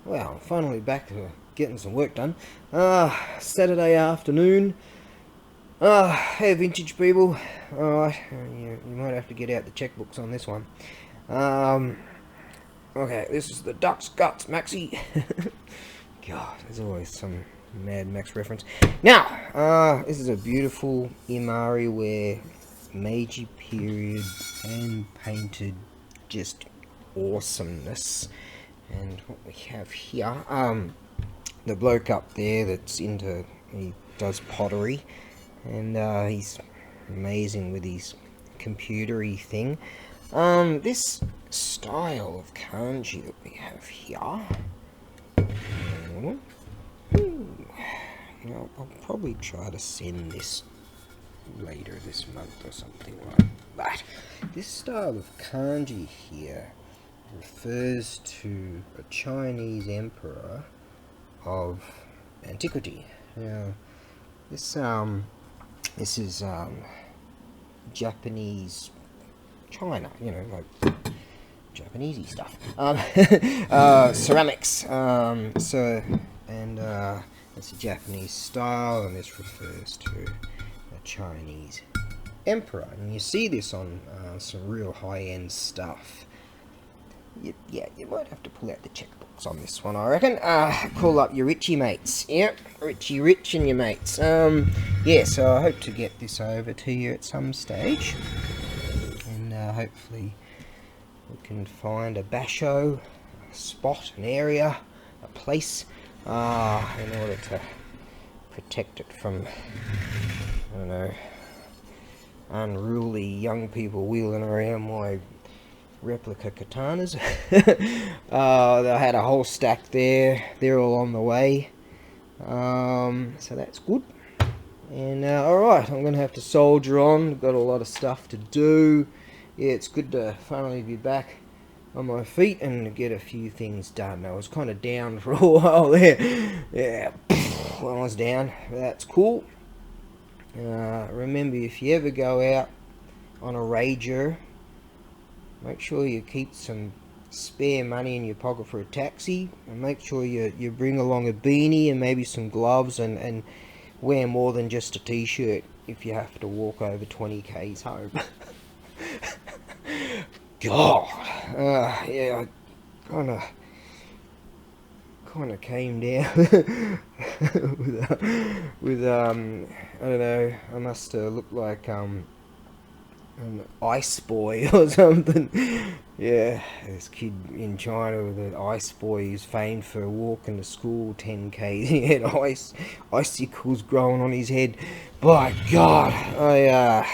Well, I'm finally back to getting some work done. Saturday afternoon. Hey, vintage people. Alright, you might have to get out the checkbooks on this one. Okay, this is the Duck's Guts, Maxi. God, there's always some Mad Max reference. Now, this is a beautiful Imari ware, Meiji period, hand painted, just awesomeness. And what we have here, the bloke up there he does pottery, and he's amazing with his computery thing. This style of kanji that we have here, I'll probably try to send this later this month or something like that. This style of kanji here refers to a Chinese emperor of antiquity. Now, this is Japanese China, like Japanesey stuff. Ceramics. It's a Japanese style, and this refers to a Chinese emperor. And you see this on some real high-end stuff. You might have to pull out the checkbooks on this one, I reckon. Call up your Richie mates. Yep, Richie Rich and your mates. So I hope to get this over to you at some stage. And hopefully we can find a basho, a spot, an area, a place, in order to protect it from, unruly young people wheeling around my replica katanas. I had a whole stack there. They're all on the way. So that's good. And alright, I'm going to have to soldier on. Got a lot of stuff to do. Yeah, it's good to finally be back on my feet and get a few things done. I was kind of down for a while there. Yeah, I was down. That's cool. Remember, if you ever go out on a rager, make sure you keep some spare money in your pocket for a taxi, and make sure you bring along a beanie and maybe some gloves, and wear more than just a t-shirt if you have to walk over 20 k's home. God, I kind of came down with I don't know, I must look like an ice boy or something. Yeah, this kid in China with an ice boy who's famed for walking to school 10k. He had icicles growing on his head. By God, I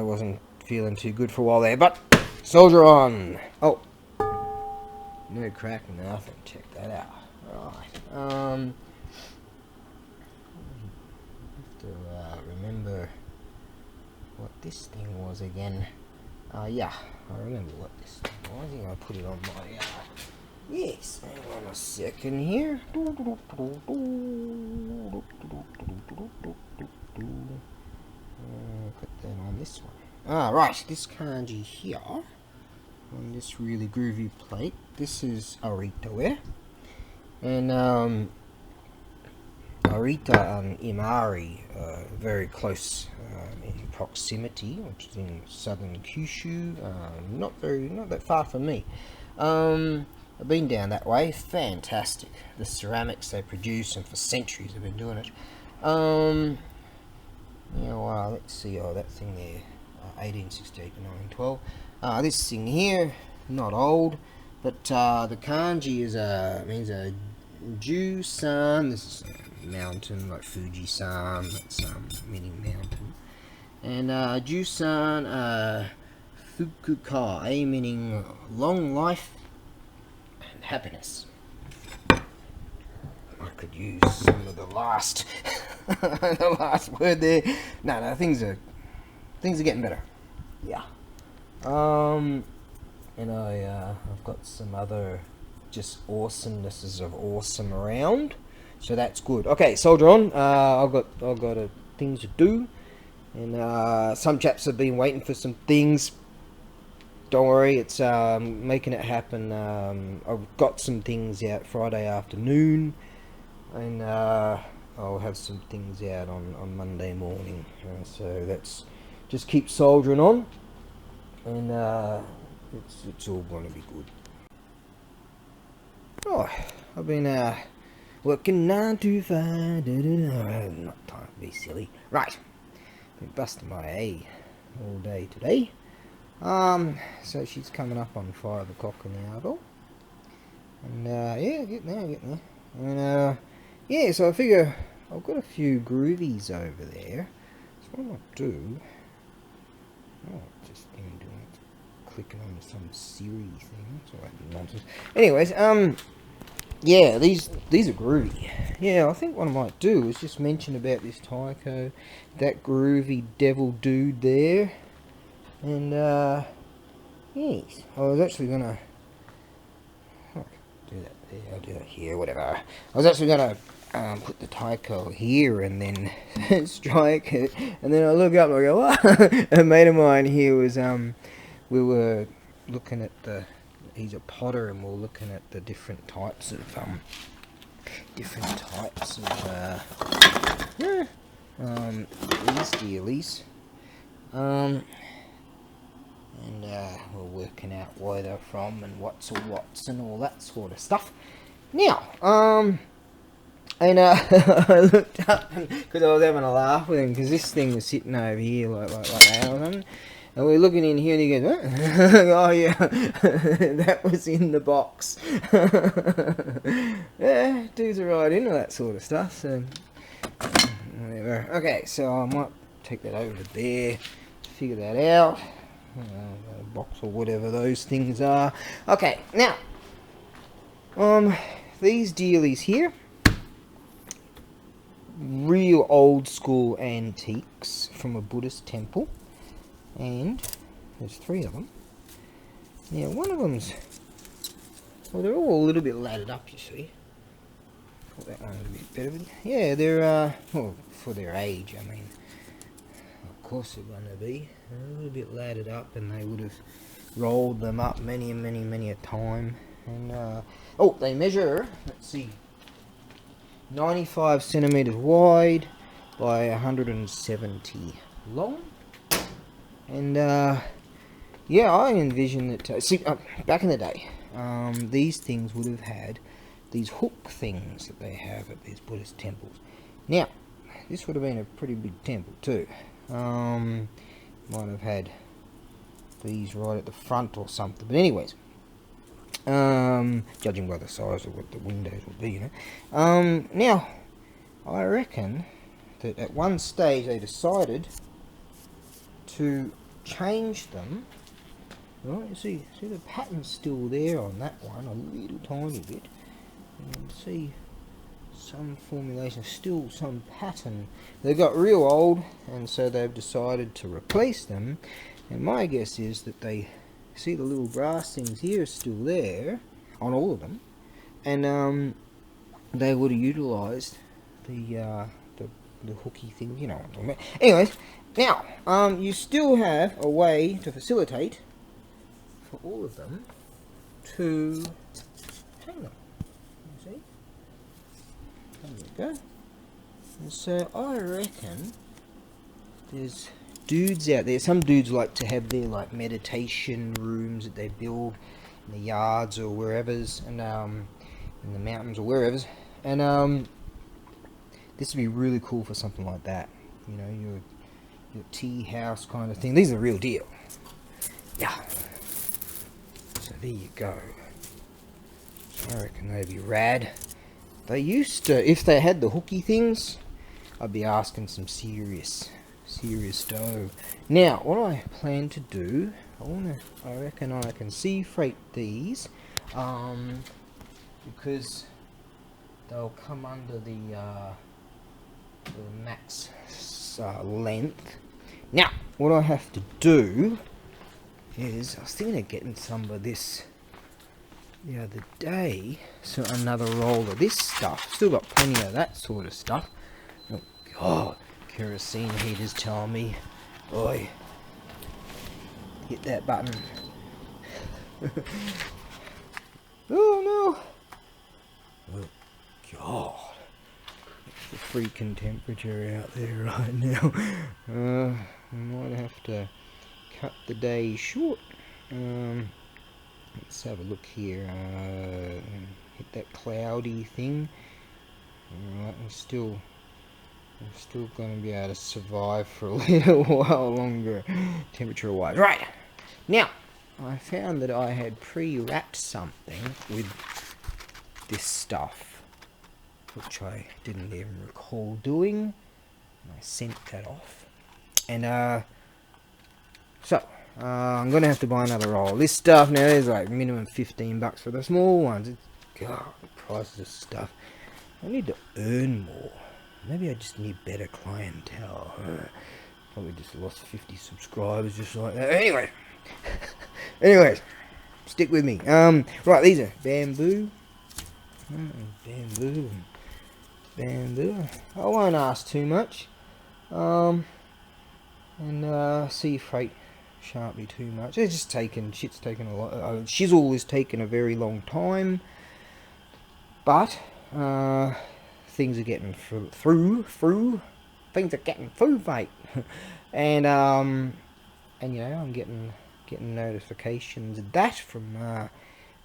wasn't feeling too good for a while there, but soldier on. Oh, no crack, nothing. Check that out. Right. Have to remember what this thing was again. Yeah, I remember what this thing was. I think I put it on my yes, hang on a second here. Put that on this one. Right, this kanji here on this really groovy plate. This is Arita ware, and Arita and Imari are very close in proximity, which is in southern Kyushu. Not that far from me. I've been down that way. Fantastic. The ceramics they produce, and for centuries they've been doing it. Let's see. Oh, that thing there, 1868 to 1912. This thing here, not old, but the kanji means a Ju-san. This is a mountain like Fuji-san. That's meaning mountain. And Ju-san Fukukai, meaning long life and happiness. I could use some of the last the last word there. No, things are getting better. Yeah. And I've got some other just awesomenesses of awesome around, so that's good. Okay, soldier on. I've got things to do, and some chaps have been waiting for some things. don't worry, it's making it happen. I've got some things out Friday afternoon, and I'll have some things out on Monday morning. So that's just keep soldiering on, and it's all going to be good. Oh, I've been working 9 to 5. Not time to be silly. Right, been busting my A all day today. So she's coming up on 5 o'clock in the hour, and yeah, getting there. And yeah, so I figure I've got a few groovies over there. So what I might do? Oh, just been doing it, clicking on some Siri thing. That's all that nonsense. Anyways, yeah, these are groovy. Yeah, I think what I might do is just mention about this taiko, that groovy devil dude there, and yes, I was actually gonna do that there. I'll do that here, whatever. I was actually gonna put the taiko here and then strike it, and then I look up and I go, what? A mate of mine here was we were looking at he's a potter, and we're looking at the different types of these dealies, and we're working out where they're from and what's and all that sort of stuff. Now, and I looked up because I was having a laugh with him, because this thing was sitting over here like that or something. And we're looking in here, and he goes, what? Oh yeah, that was in the box. Yeah, dudes are right into that sort of stuff, so whatever. Okay, so I might take that over to there, figure that out. Box or whatever those things are. Okay, now, these dealies here, real old school antiques from a Buddhist temple. And there's 3 of them. Now, one of them's, well, they're all a little bit laddered up, you see. Thought that one was a bit better. Yeah, they're, well, for their age, I mean, of course they're going to be. They're a little bit laddered up, and they would have rolled them up many a time. And, oh, they measure, let's see, 95 centimeters wide by 170 long. And yeah, I envision that. See, back in the day, these things would have had these hook things that they have at these Buddhist temples. Now, this would have been a pretty big temple too. Might have had these right at the front or something. But anyways, judging by the size of what the windows would be, you know. Now, I reckon that at one stage they decided to change them. Right, you see the pattern's still there on that one, a little tiny bit. You can see some formulation, still some pattern. They got real old, and so they've decided to replace them. And my guess is that they see the little brass things here are still there on all of them, and they would have utilised the hooky thing, you know what I'm talking about. Anyways, now, you still have a way to facilitate for all of them to hang them. You see? There we go. And so I reckon there's dudes out there. Some dudes like to have their like meditation rooms that they build in the yards or wherever's, and in the mountains or wherever's, and this would be really cool for something like that. You know, your tea house kind of thing. These are the real deal. Yeah. So there you go. I reckon they'd be rad. They used to, if they had the hooky things, I'd be asking some serious dough. Now, what I plan to do, I reckon I can sea freight these, because they'll come under the max length. Now, what I have to do is, I was thinking of getting some of this the other day, so another roll of this stuff. Still got plenty of that sort of stuff. Oh god, kerosene heaters telling me, boy, hit that button. Oh no! Oh God! It's the freaking temperature out there right now. I might have to cut the day short. Let's have a look here. Hit that cloudy thing. Alright, I'm still going to be able to survive for a little while longer, temperature-wise. Right, now, I found that I had pre-wrapped something with this stuff, which I didn't even recall doing. I sent that off. And, I'm going to have to buy another roll. This stuff now is like minimum $15 for the small ones. It's, God, the price of stuff. I need to earn more. Maybe I just need better clientele. Probably just lost 50 subscribers just like that. Anyway. Anyways. Stick with me. Right, these are bamboo. Bamboo. I won't ask too much. And sea freight shan't be too much. It's just shit's taken a lot. Shizzle is taking a very long time. But, things are getting through. Things are getting through, mate. And you know, I'm getting notifications of that from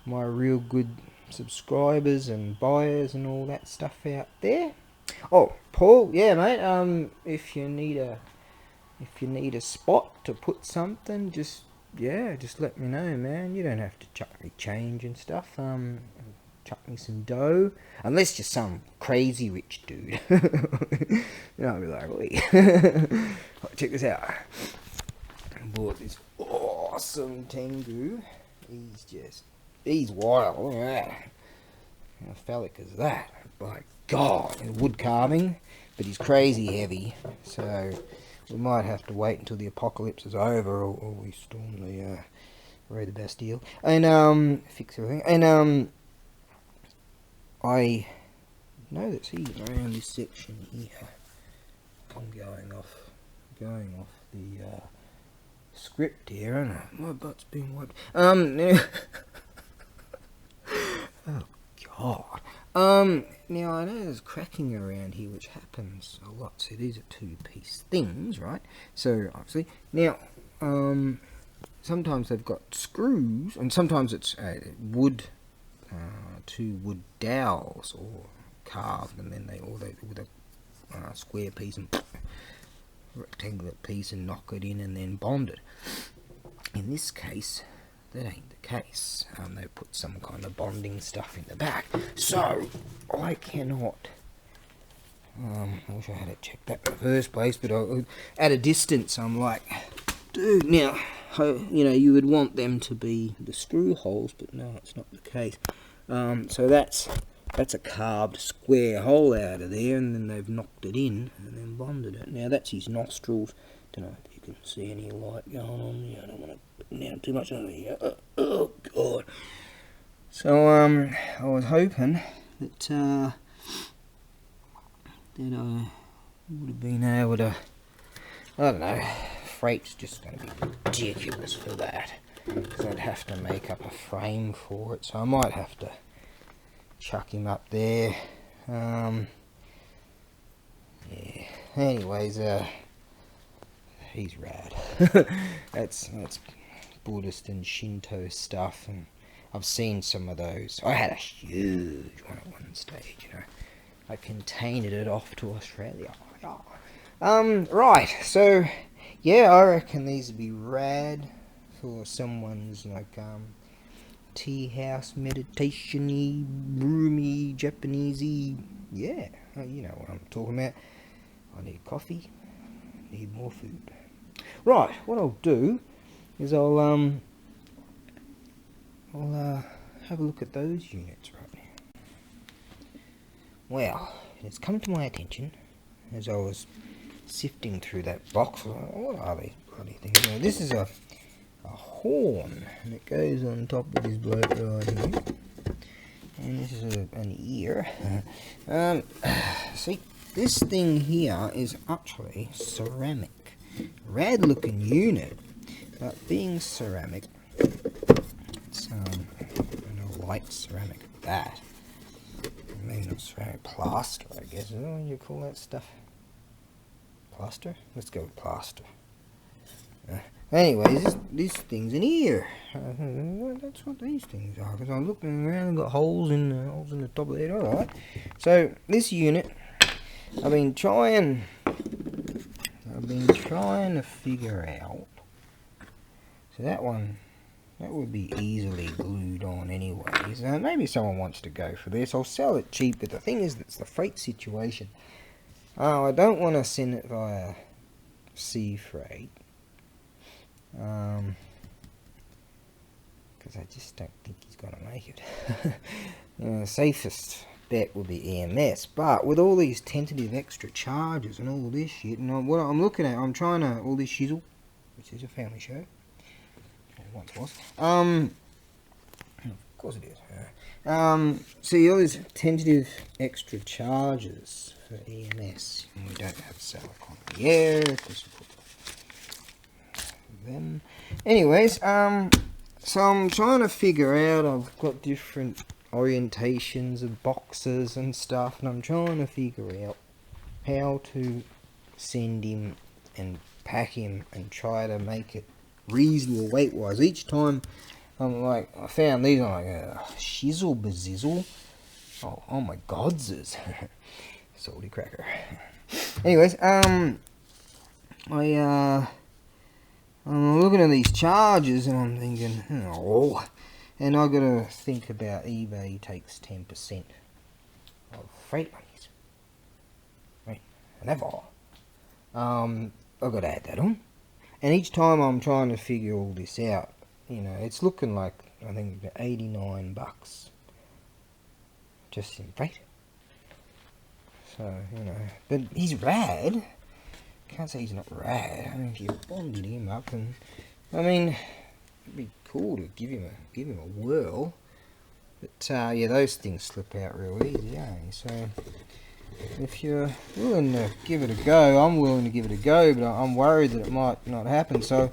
my real good subscribers and buyers and all that stuff out there. Oh, Paul, yeah, mate. If you need a spot to put something, just let me know, man. You don't have to chuck me change and stuff. Chuck me some dough, unless you're some crazy rich dude. You know, I'll be like, wait, check this out. I bought this awesome Tengu. He's wild. Look at that. How phallic is that? By God, wood carving, but he's crazy heavy. So we might have to wait until the apocalypse is over, or we storm the raid the Bastille and fix everything. And I know that around this section here, I'm going off the script here, and my butt's being wiped. Oh God. Now I know there's cracking around here, which happens a lot. So these are two-piece things, right? So obviously, now sometimes they've got screws, and sometimes it's wood. Two wood dowels, or carved, and then with a square piece and rectangular piece, and knock it in and then bond it. In this case, that ain't the case. They put some kind of bonding stuff in the back, so I cannot. I wish I had checked that in the first place, but at a distance, I'm like, dude, now, you know, you would want them to be the screw holes, but no, it's not the case. So that's a carved square hole out of there, and then they've knocked it in and then bonded it. Now that's his nostrils. Don't know if you can see any light going on. Yeah, I don't want to put down too much on here. Oh God. So I was hoping that I would have been able to. I don't know. Freight's just going to be ridiculous for that. So I'd have to make up a frame for it, so I might have to chuck him up there. Yeah. Anyways, he's rad. That's Buddhist and Shinto stuff, and I've seen some of those. I had a huge one at one stage, you know. I contained it off to Australia. Right. So yeah, I reckon these would be rad for someone's like tea house meditation-y, roomy, Japanesey. Yeah, you know what I'm talking about. I need coffee, need more food. Right, what I'll do is I'll have a look at those units right now. Well, it's come to my attention as I was sifting through that box. What are these bloody things? Now, this is a horn, and it goes on top of this bloke right here, and this is an ear. See, this thing here is actually ceramic. Rad looking unit, but being ceramic, it's white ceramic with that. I mean, not ceramic, plaster, I guess. Is that what you call that stuff? Plaster? Let's go with plaster. Anyways, these things in here. That's what these things are. Because I'm looking around and got holes in the top of it. Alright. So, this unit, I've been trying to figure out. So that one, that would be easily glued on anyways. Maybe someone wants to go for this. I'll sell it cheap, but the thing is, it's the freight situation. Oh, I don't want to send it via sea freight. Because I just don't think he's going to make it. The safest bet would be EMS, but with all these tentative extra charges and all this shit, and what I'm looking at, I'm trying to, all this shizzle, which is a family show, it once was, of course it is, see all these tentative extra charges for EMS, and we don't have silicone in the air, because them. Anyways, so I'm trying to figure out, I've got different orientations of boxes and stuff, and I'm trying to figure out how to send him and pack him and try to make it reasonable weight wise. Each time I'm like, I found these, I'm like, shizzle bazizzle, oh my gods, salty cracker. Anyways, I'm looking at these charges and I'm thinking, oh, and I gotta think about eBay takes 10% of freight monies. Right, never. I've got to add that on. And each time I'm trying to figure all this out, you know, it's looking like, I think, $89 just in freight. So, you know, but he's rad. Can't say he's not rad. I mean, if you bonded him up, and I mean, it'd be cool to give him a whirl. But yeah, those things slip out real easy, So if you're willing to give it a go, I'm willing to give it a go, but I'm worried that it might not happen. So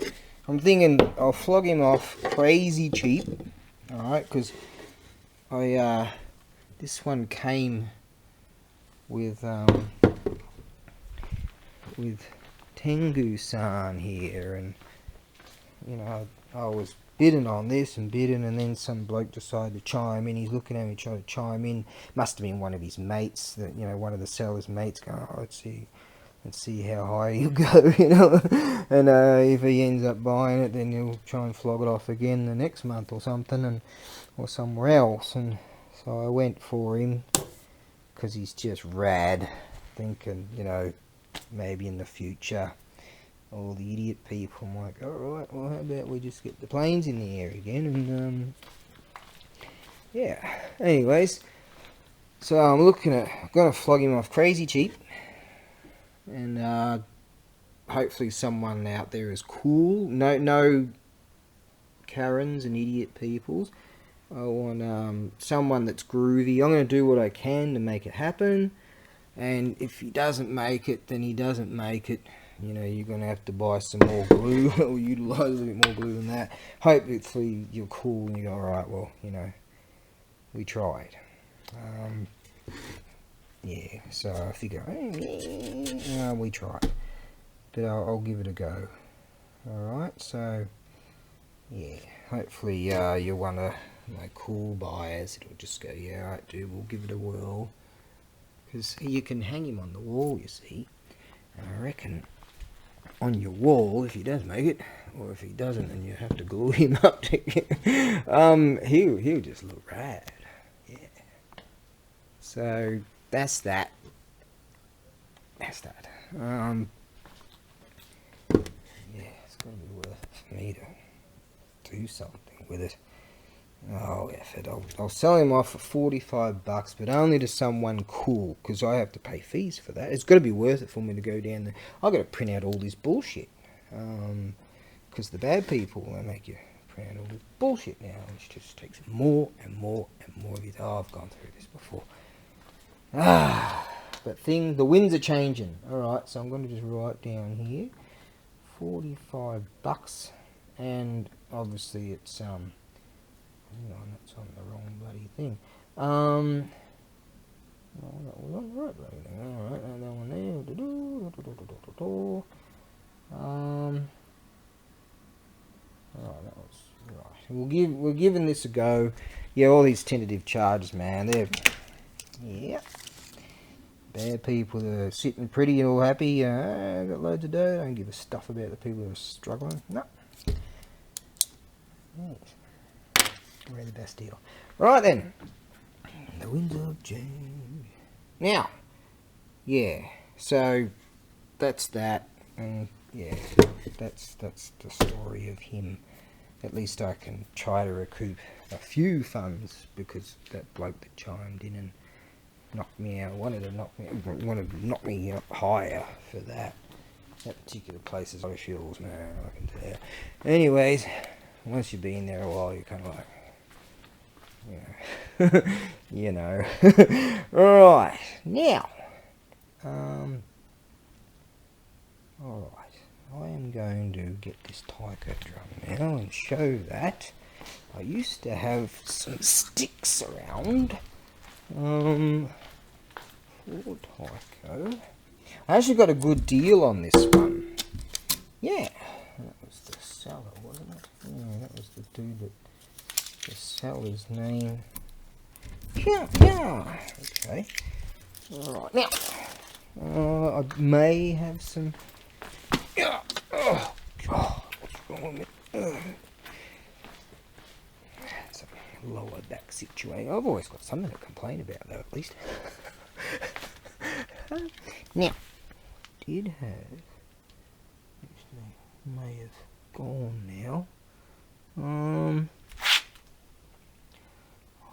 I'm thinking I'll flog him off crazy cheap, all right? Because this one came with Tengu-san here, and you know, I was bidding on this and bidding, and then some bloke decided to chime in. He's looking at me trying to chime in. Must have been one of his mates, that, you know, one of the seller's mates going, oh, let's see how high he'll go, you know. And if he ends up buying it, then he'll try and flog it off again the next month or something, and or somewhere else. And so I went for him because he's just rad, thinking, you know, maybe in the future all the idiot people, I'm like, alright, well, how about we just get the planes in the air again, and yeah, anyways, so I'm gonna flog him off crazy cheap, and hopefully someone out there is cool, no Karens and idiot peoples. I want someone that's groovy. I'm gonna do what I can to make it happen. And if he doesn't make it, then he doesn't make it. You know, you're going to have to buy some more glue, or utilise a little bit more glue than that. Hopefully you're cool and you go, alright, well, you know, we tried. Yeah, so I figure, we tried. But I'll give it a go. Alright, so, yeah, hopefully you're one of my cool buyers. It'll just go, yeah, alright, dude, we'll give it a whirl. Because you can hang him on the wall, you see. And I reckon on your wall, if he does make it, or if he doesn't, then you have to glue him up to he'll just look rad. Yeah. So that's that. Yeah, it's gotta be worth it for me to do something with it. Oh, F it. I'll sell him off for $45, but only to someone cool, because I have to pay fees for that. It's got to be worth it for me to go down there. I've got to print out all this bullshit, because the bad people, they make you print out all this bullshit now, which just takes more and more and more of it. Oh, I've gone through this before. But the winds are changing. Alright, so I'm going to just write down here, $45, and obviously it's Hang on, that's on the wrong bloody thing. Oh, that was on the right bloody thing. Alright, that one there. Alright, that was right. We're giving this a go. Yeah, all these tentative charges, man, they're, yeah, bad people that are sitting pretty and all happy. I got loads of dough. Don't give a stuff about the people who are struggling. No. Yes. We're the best deal. Right then. The winds of change. Now, yeah. So that's that, and yeah, that's the story of him. At least I can try to recoup a few funds because that bloke that chimed in and knocked me out wanted to knock me up higher for that. That particular place is fuels, man, I can tell you. Anyways, once you've been there a while, you're kind of like, you know. Right, now, alright, I am going to get this taiko drum now and show that. I used to have some sticks around, for taiko. I actually got a good deal on this one. Yeah, that was the seller, wasn't it? Yeah, that was the dude that, the seller's name. Yeah, okay. Alright, now, I may have some, oh, God, what's wrong with me? It's a lower back situation. I've always got something to complain about, though, at least. Now, did have, which may have gone now.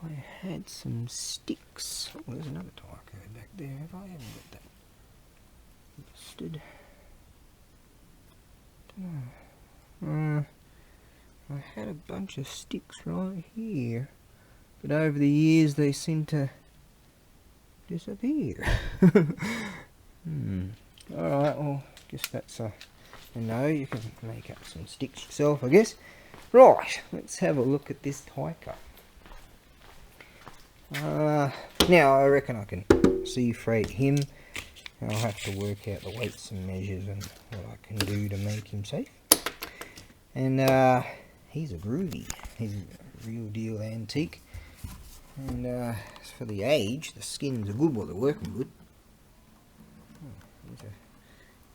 I had some sticks. Oh, there's another taiko back there. If I haven't got that listed. I had a bunch of sticks right here, but over the years they seem to disappear. Alright, well, I guess that's a no. You can make up some sticks yourself, I guess. Right, let's have a look at this taiko. Now I reckon I can sea freight him. I'll have to work out the weights and measures and what I can do to make him safe. And he's a groovy. He's a real deal antique. And as for the age, the skins are good while they're working good.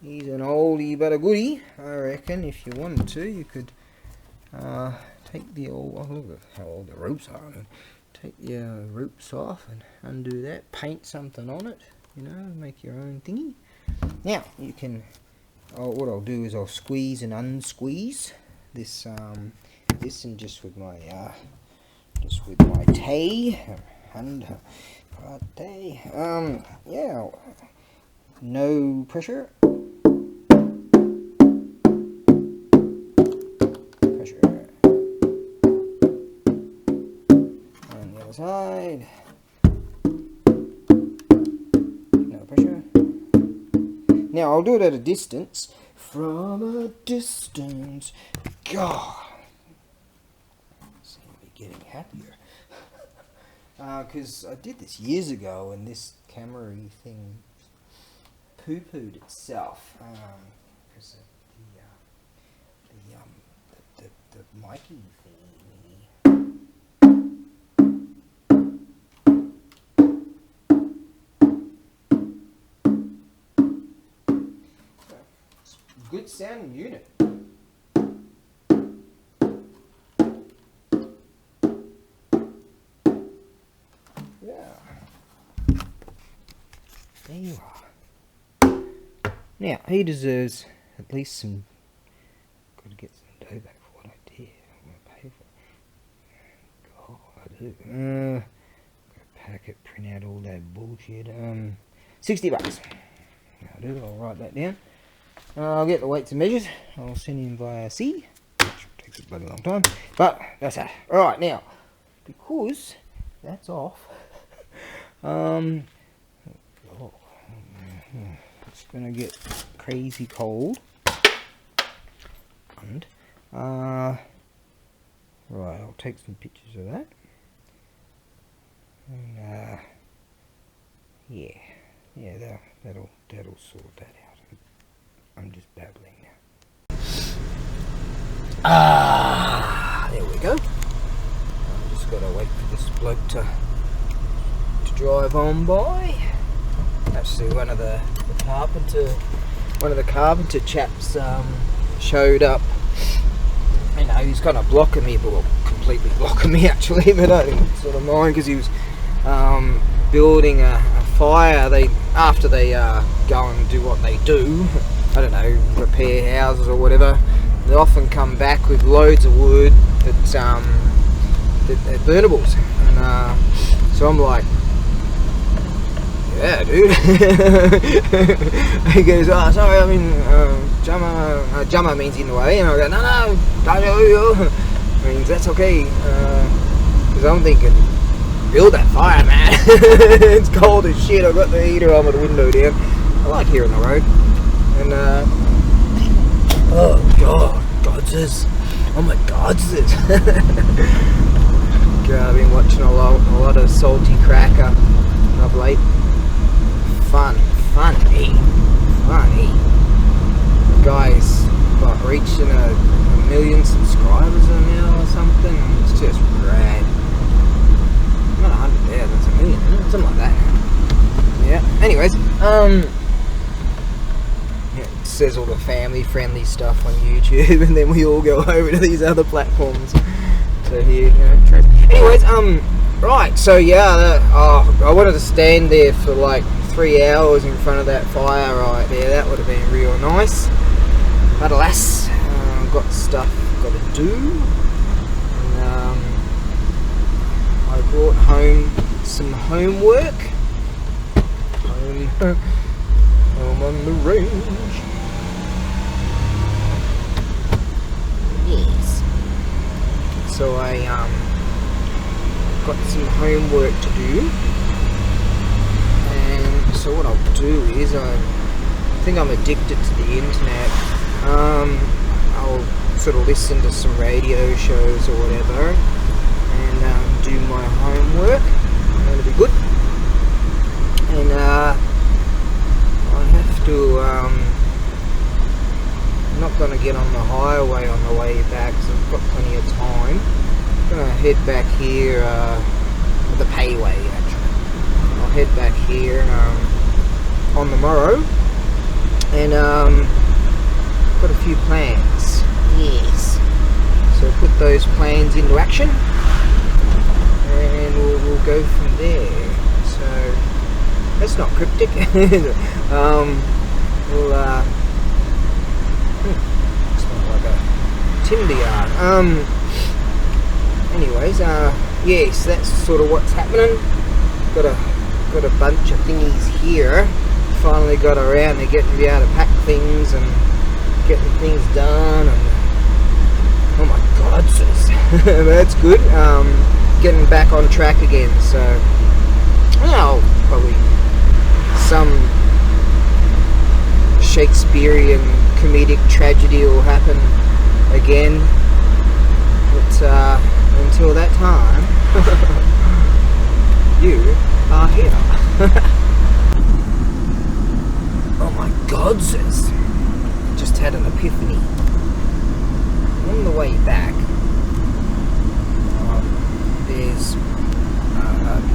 He's an oldie but a goodie. I reckon if you wanted to, you could take the old, oh, look at how old the ropes are. And take the ropes off and undo that, paint something on it, you know, make your own thingy. Now you can, what I'll do is I'll squeeze and unsqueeze this this, and just with my tay and tay, yeah, no pressure. Side, no pressure. Now I'll do it at a distance. From a distance, God, I seem to be getting happier. Because I did this years ago, and this camera-y thing poo-pooed itself. Because the mic-y thing. Good sounding unit. Yeah. There you are. Now, he deserves at least some, got to get some dough back for what I did. I'm going to pay for it. God, I do. Got to pack it, print out all that bullshit. $60. I'll write that down. I'll get the weights and measures. I'll send him via sea, which takes a bloody long time, but that's that. Alright, now, because that's off, it's going to get crazy cold, and Right, I'll take some pictures of that. And, yeah, that'll sort that out. I'm just babbling now. There we go. I just gotta wait for this bloke to drive on by. Actually, one of the carpenter chaps showed up. You know, he's kind of blocking me, but completely blocking me actually. But I didn't sort of mind because he was building a fire. After they go and do what they do, I don't know, repair houses or whatever, they often come back with loads of wood that's they're burnables. And so I'm like, yeah, dude. He goes, oh, sorry, I mean, Jama means in the way. And I go, no, Dajo means that's okay. Because I'm thinking, build that fire, man. It's cold as shit. I've got the heater on with the window down. I like hearing the road. And, oh, God, Godses. Oh, my Godses. I've been watching a lot of Salty Cracker of late. Funny. The guy's reaching a million subscribers now or something. It's just rad. Not 100,000, it's a million, isn't it? Something like that. Yeah. Anyways, it says all the family-friendly stuff on YouTube, and then we all go over to these other platforms to hear, trade. Anyways, right. So yeah, I wanted to stand there for like 3 hours in front of that fire right there. That would have been real nice. But alas, got stuff got to do. And, I brought home some homework. Home on the range. Yes. So I got some homework to do. So what I'll do is, I think I'm addicted to the internet. I'll sort of listen to some radio shows or whatever, and do my homework. That'll be good. And I have to. I'm not going to get on the highway on the way back, so I've got plenty of time. I'm going to head back here, the payway actually. I'll head back here on the morrow, and got a few plans. Yes. So put those plans into action, and we'll go from there. So that's not cryptic. We'll it's not like a Tinder yard. Anyways, yes, that's sort of what's happening. Got a bunch of thingies here. Finally got around to getting me able to pack things and getting things done. And oh my God, sis. That's good. Getting back on track again. So, well, probably some Shakespearean comedic tragedy will happen again. But until that time, you are here. Oh my God, sis. Just had an epiphany. On the way back, there's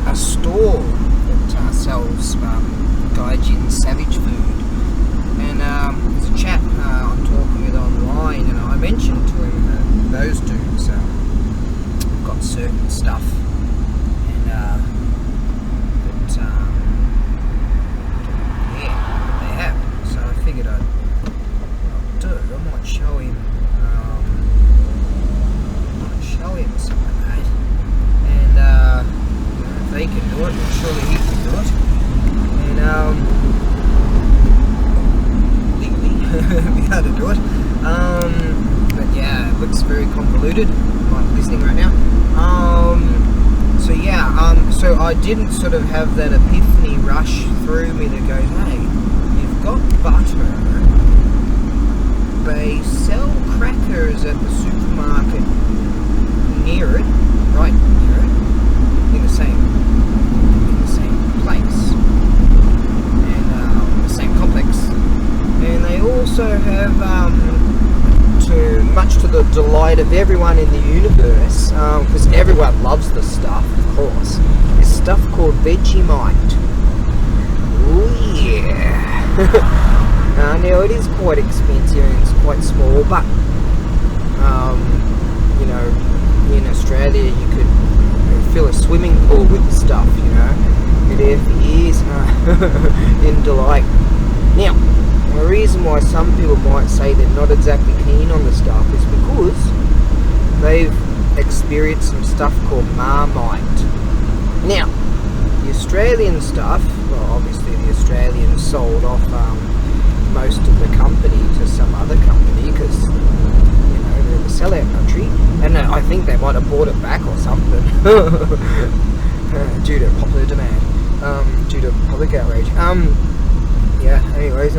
a store that sells gaijin savage food. And there's a chap I'm talking with online, and I mentioned to him that those dudes have got certain stuff. And yeah, they have. So I figured I'd do. I might show him. Some of that. And if they can do it, then surely he can do it. And legally be able to do it. But yeah, it looks very convoluted. I'm not listening right now. So yeah, so I didn't sort of have that epiphany rush through me that goes, hey, you've got butter. They sell crackers at the supermarket near it, right near it, in the same place, and the same complex. And they also have, much to the delight of everyone in the universe, because everyone loves the stuff, of course, this stuff called Vegemite. Oh yeah. Now it is quite expensive and it's quite small, but you know, in Australia you could fill a swimming pool with the stuff, you know. It is in delight. Now, the reason why some people might say they're not exactly keen on the stuff is because they've experienced some stuff called Marmite. Now, the Australian stuff, well, obviously the Australians sold off most of the company to some other company because, you know, they're the sellout country, and I think they might have bought it back or something due to popular demand, due to public outrage. Yeah, anyways,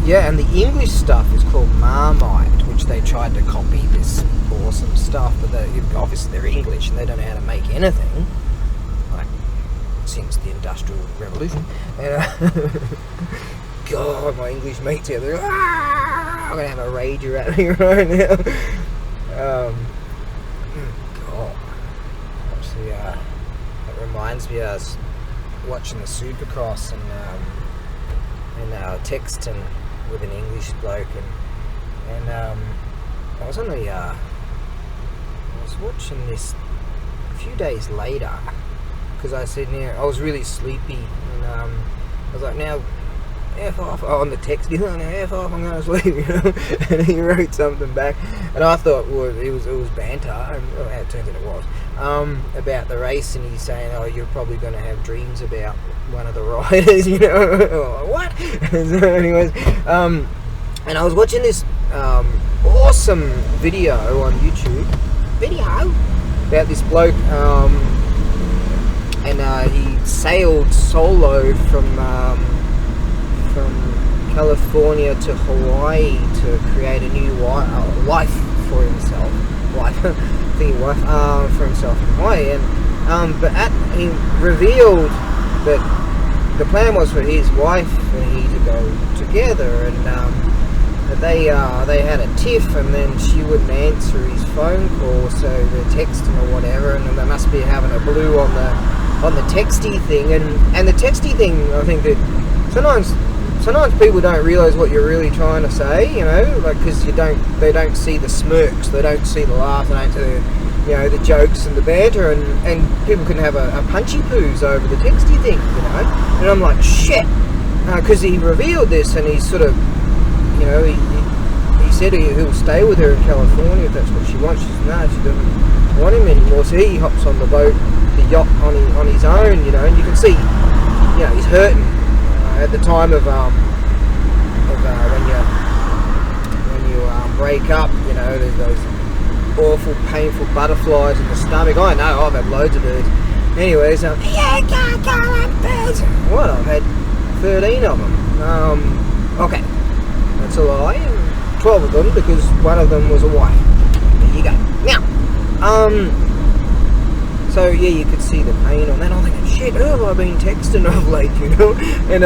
yeah, and the English stuff is called Marmite, which they tried to copy this awesome stuff, but obviously they're English and they don't know how to make anything, like, since the Industrial Revolution. And, God, my English mates out there, I'm gonna have a rager at me right now. God, actually, it reminds me of us watching the Supercross and texting with an English bloke, and I was on the I was watching this a few days later because I said, now I was really sleepy, and I was like, now F off, on the text, he's like, now F off, I'm going to sleep, you know. And he wrote something back, and I thought, well, it was banter, and it turns out it was, about the race, and he's saying, oh, you're probably going to have dreams about one of the riders, you know. What? So anyways, and I was watching this awesome video on YouTube, about this bloke, and he sailed solo from California to Hawaii to create a new life for himself. For himself in Hawaii, and but he revealed that the plan was for his wife and he to go together, and that they had a tiff, and then she wouldn't answer his phone call, so they're texting or whatever, and they must be having a blue on the texty thing, and the texty thing, I think that sometimes people don't realise what you're really trying to say, you know, like, because they don't see the smirks, they don't see the laugh, they don't see the, you know, the jokes and the banter, and people can have a punchy poos over the texty thing, you know. And I'm like, shit, because he revealed this, and he sort of, you know, he said he'll stay with her in California if that's what she wants. She said no, she doesn't want him anymore, so he hops on the boat, the yacht, on his own, you know, and you can see, you know, he's hurting. At the time of when you break up, you know, there's those awful, painful butterflies in the stomach. I know, I've had loads of these. Anyways, yeah, can't go on birds. What? I've had 13 of them. Okay, that's a lie. 12 of them because one of them was a wife. There you go. Now, so yeah, you could see the pain on that. I'm thinking, shit, who have I been texting of late, you know? And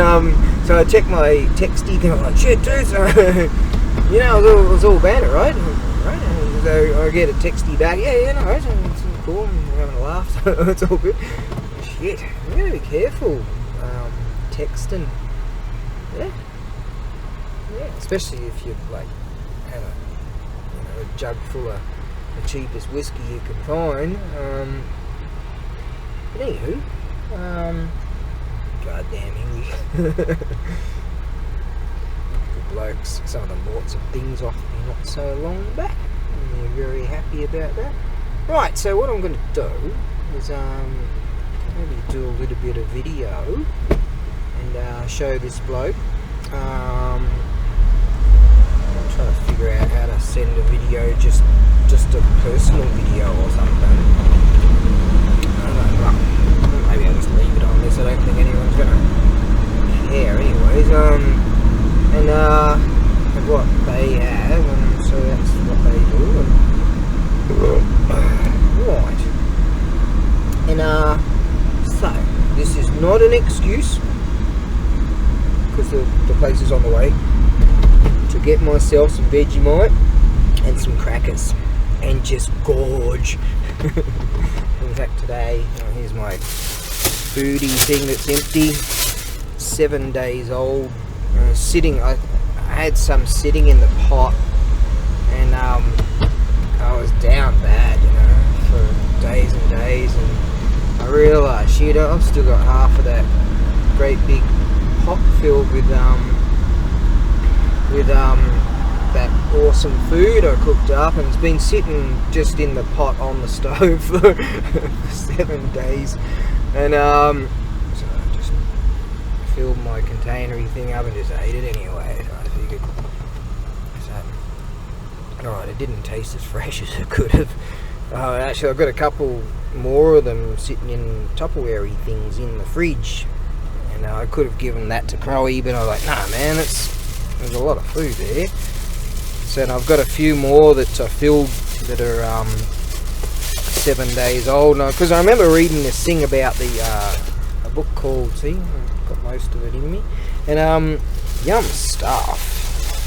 so I checked my texty thing. I'm like, shit, dude. So, you know, it was all banter, right? And so I get a texty back. Yeah, no, it's cool. We're having a laugh, so it's all good. Shit, you gotta be careful texting. Yeah, especially if you like have a jug full of the cheapest whiskey you can find. But anywho, goddamn English. The blokes, some of them bought some things off me not so long back, and they're very happy about that. Right, so what I'm going to do is maybe do a little bit of video and show this bloke. I'm trying to figure out how to send a video, just a personal video or something. Maybe I'll just leave it on this. I don't think anyone's gonna care anyways. And what they have, and so that's what they do. And, oh, an excuse, because the place is on the way, to get myself some Vegemite and some crackers and just gorge. In fact, today, here's my foodie thing that's empty, 7 days old, sitting. I had some sitting in the pot, and I was down bad, for days and days, and I realised, shit, I've still got half of that great big pot filled with that awesome food I cooked up, and it's been sitting just in the pot on the stove for 7 days, and so I just filled my containery thing up and just ate it anyway. So I figured, alright, it didn't taste as fresh as it could have. Actually, I've got a couple more of them sitting in Tupperware things in the fridge, and I could have given that to Crowy, but I was like, nah man, there's a lot of food there. So I've got a few more that I filled that are 7 days old. Because I remember reading this thing about a book called, see, I've got most of it in me, and yum stuff.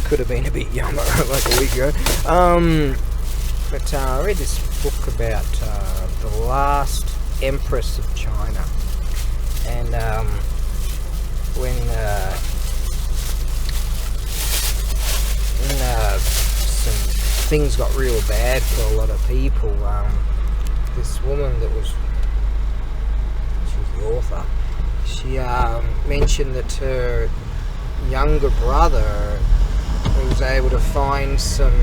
Could have been a bit yummer like a week ago. But I read this book about the last Empress of China, and when some things got real bad for a lot of people, this woman that was, she was the author, she mentioned that her younger brother was able to find some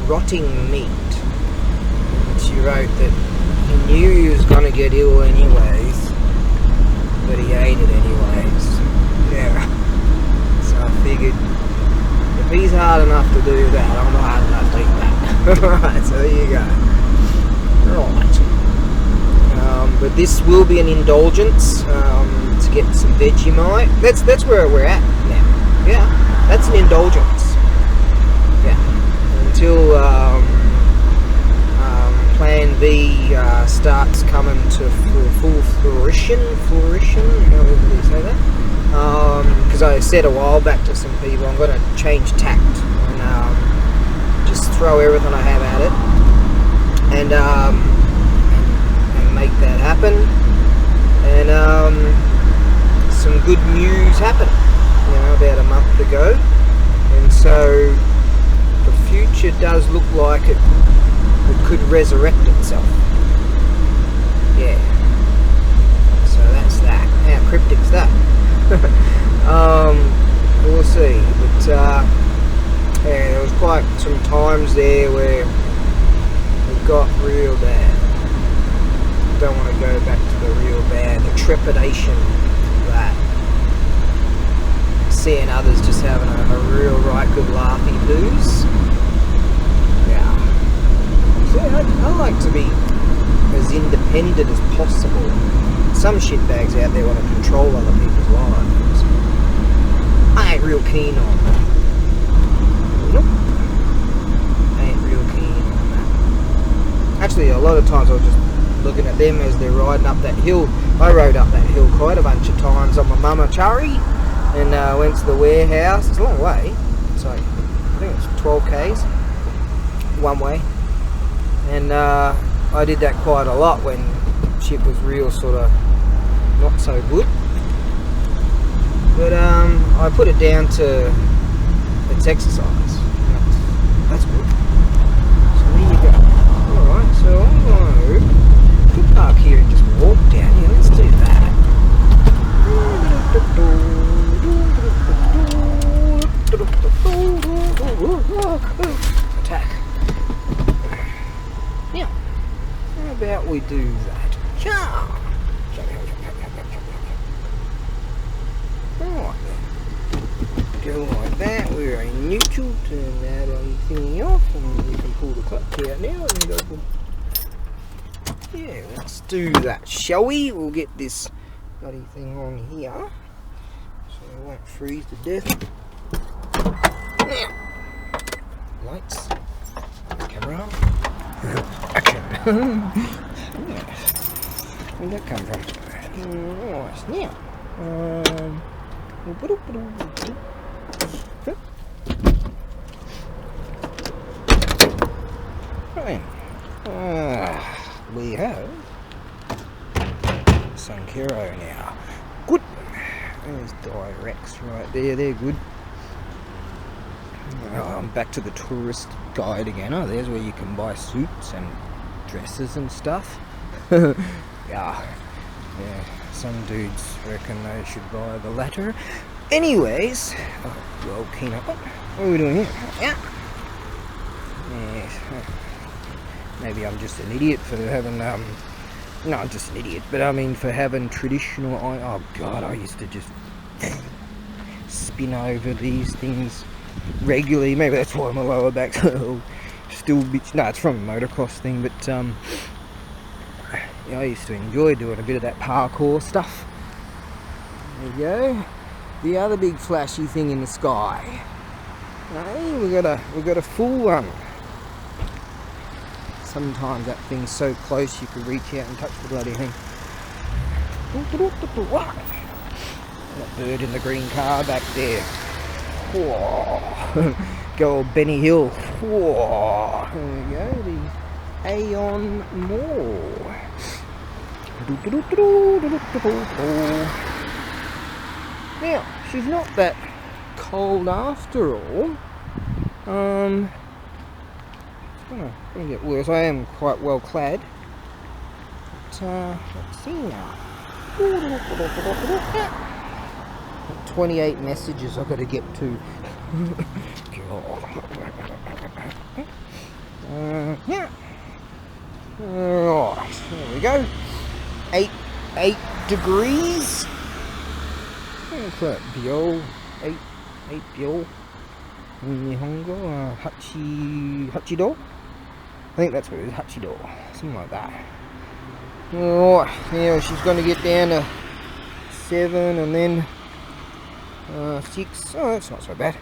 rotting meat. And she wrote that he knew he was going to get ill anyways, but he ate it anyways. Yeah. So I figured, if he's hard enough to do that, I'm hard enough to eat that. Alright, so there you go. Right. But this will be an indulgence to get some Vegemite. That's where we're at now. Yeah, that's an indulgence. Yeah. Until Plan B starts coming to full fruition, however you say that. Because I said a while back to some people, I'm going to change tact and just throw everything I have at it, and make that happen. And some good news happened, about a month ago, and so the future does look like it could resurrect itself. Yeah. So that's that. How cryptic's that? We'll see. But yeah, there was quite some times there where it got real bad. Don't want to go back to the real bad, the trepidation of that. Seeing others just having a real right good laughy booze. Yeah. See, I like to be as independent as possible. Some shitbags out there want to control other people's lives. I ain't real keen on that. Nope. I ain't real keen on that. Actually, a lot of times I was just looking at them as they're riding up that hill. I rode up that hill quite a bunch of times on my mamachari, and went to the warehouse. It's a long way. It's like, I think it's 12 k's one way. And I did that quite a lot when shit was real sort of not so good. But I put it down to it's exercise. That's good. So there you go. Alright, so I'm going to park here and just walk down here. Let's do that. Attack. Yeah. How about we do that? Ciao. Alright then. Go like that. We're in neutral. Turn that thingy off, and we can pull the clutch out now and go. Yeah, let's do that, shall we? We'll get this bloody thing on here so it won't freeze to death. Now, lights, camera, action. Where'd that come from? Nice. Now, right. We have Sankero now. Good. There's directs right there. They're good. I'm back to the tourist guide again. Oh, there's where you can buy suits and dresses and stuff. Yeah. Some dudes reckon they should buy the latter. Anyways, well, keen up. What are we doing here? Yeah. Yes. Maybe I'm just an idiot for having not just an idiot, but I mean for having traditional. Oh God, I used to just spin over these things regularly. Maybe that's why my lower back's still bitch. No, it's from a motocross thing, but yeah, I used to enjoy doing a bit of that parkour stuff. There you go. The other big flashy thing in the sky. Hey, we got a full one. Sometimes that thing's so close you could reach out and touch the bloody thing. That bird in the green car back there. Whoa. Go old Benny Hill. Whoa. There we go, the Aeon Mall. Now, she's not that cold after all. It's gonna get worse. I am quite well clad. But, let's see now. 28 messages I've got to get to. Yeah. Alright, there we go. 8 degrees. What's that? Byo. 8 byo. Nihongo. Hachido? I think that's what it is. Hachido. Something like that. Alright, now she's going to get down to 7 and then 6. Oh, that's not so bad.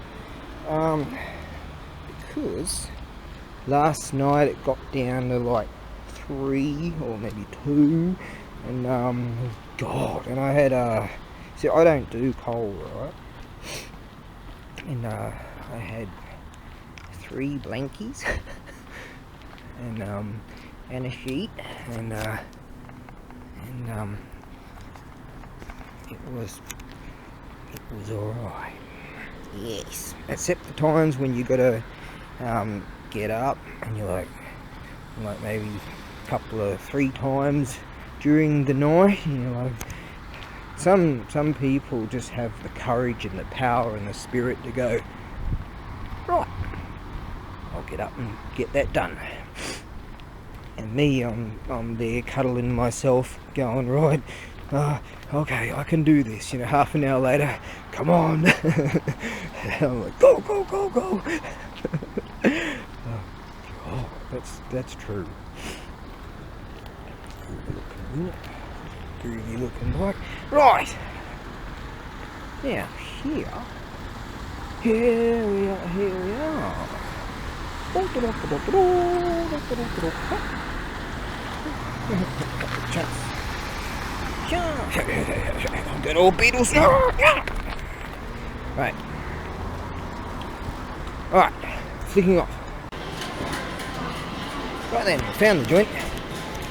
Because last night it got down to like 3 or maybe 2, and God, and I had see, I don't do cold, right? And I had 3 blankies and a sheet, and it was alright. Yes, except the times when you gotta get up and you're like maybe a couple of 3 times during the night, and you're like, some people just have the courage and the power and the spirit to go, right, I'll get up and get that done. And me, I'm there cuddling myself, going, right, okay, I can do this. You know, half an hour later, come on. I'm like, go. Oh, that's true. Groovy looking bike. Right. Now here we are. Good old Beatles. Right. Alright, flicking off. Right then, found the joint.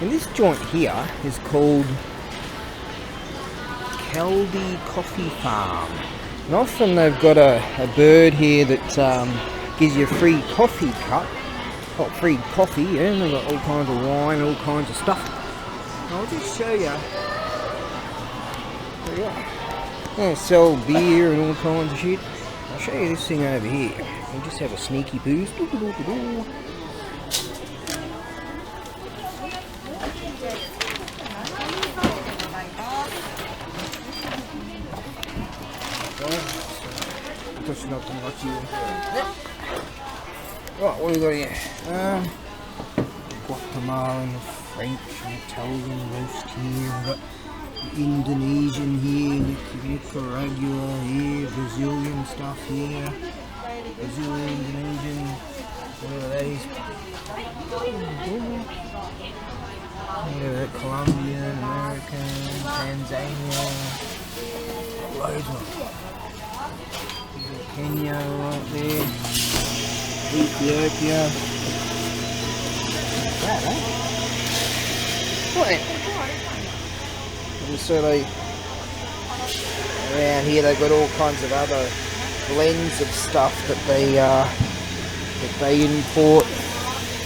And this joint here is called Caldy Coffee Farm. And often they've got a bird here that gives you a free coffee cup. Oh, free coffee, yeah, and they've got all kinds of wine, all kinds of stuff. I'll just show you. There you go. They sell beer and all kinds of shit. I'll show you this thing over here. We'll just have a sneaky booze. Right, what have we got here? Guatemalan, French, Italian roast here. We've got Indonesian here, Nicaragua here, Brazilian stuff here. Brazilian, Indonesian, whatever that is. Colombian, American, Tanzania, loads of Kenya right there, Ethiopia. That, eh? What? And so around here they've got all kinds of other blends of stuff that they import.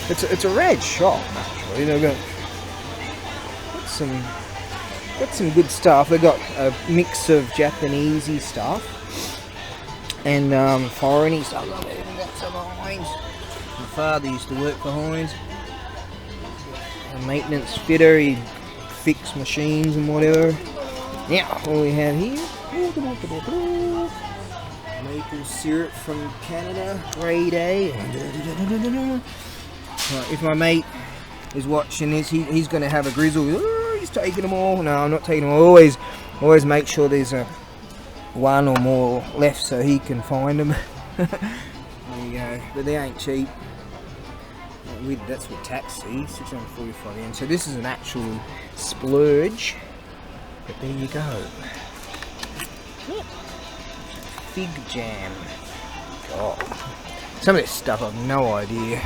It's a rad shop actually. They've got some good stuff. They've got a mix of Japanesey stuff and foreigny stuff. Even got some Heinz. My father used to work for Heinz. A maintenance fitter. He'd fix machines and whatever. Now what we have here, maple syrup from Canada, grade A. If my mate is watching this, he's going to have a grizzle. Oh, he's taking them all. No, I'm not taking them all. Always make sure there's one or more left so he can find them. There you go. But they ain't cheap. That's with tax, see, 645 yen. So this is an actual splurge. But there you go. Fig jam. God. Some of this stuff I've no idea.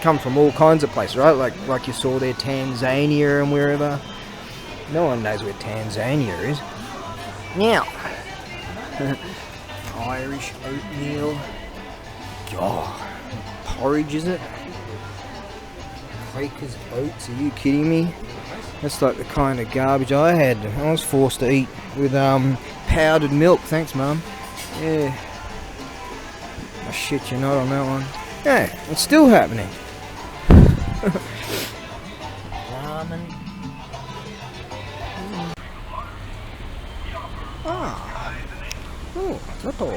Come from all kinds of places, right? Like you saw there, Tanzania and wherever. No one knows where Tanzania is. Now, Irish oatmeal. God, porridge, is it? Quaker's oats, are you kidding me? That's like the kind of garbage I had. I was forced to eat with powdered milk. Thanks, Mum. Yeah. Oh, shit, you're not on that one. Yeah, it's still happening. Ramen. Ah. Oh, triple.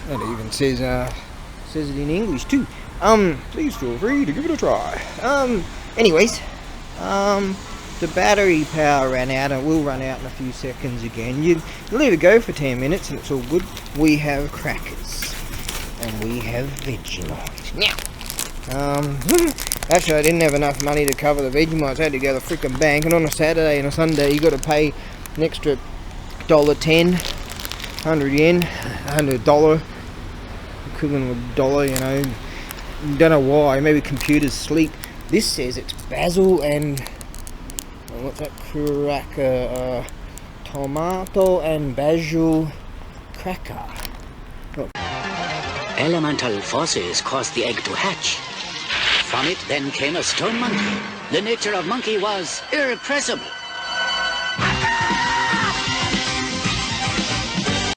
That even says it in English too. Please feel free to give it a try. Anyways, the battery power ran out and will run out in a few seconds again. You'll leave it go for 10 minutes and it's all good. We have crackers and we have Vegemite. Now, actually I didn't have enough money to cover the Vegemite. I had to go to the freaking bank, and on a Saturday and a Sunday you got to pay an extra $1.10, 100 yen, $100, equivalent of $1, you know. Don't know why, maybe computers sleep. This says it's basil and what's that cracker? Tomato and basil cracker. Look. Elemental forces caused the egg to hatch. From it then came a stone monkey. The nature of monkey was irrepressible.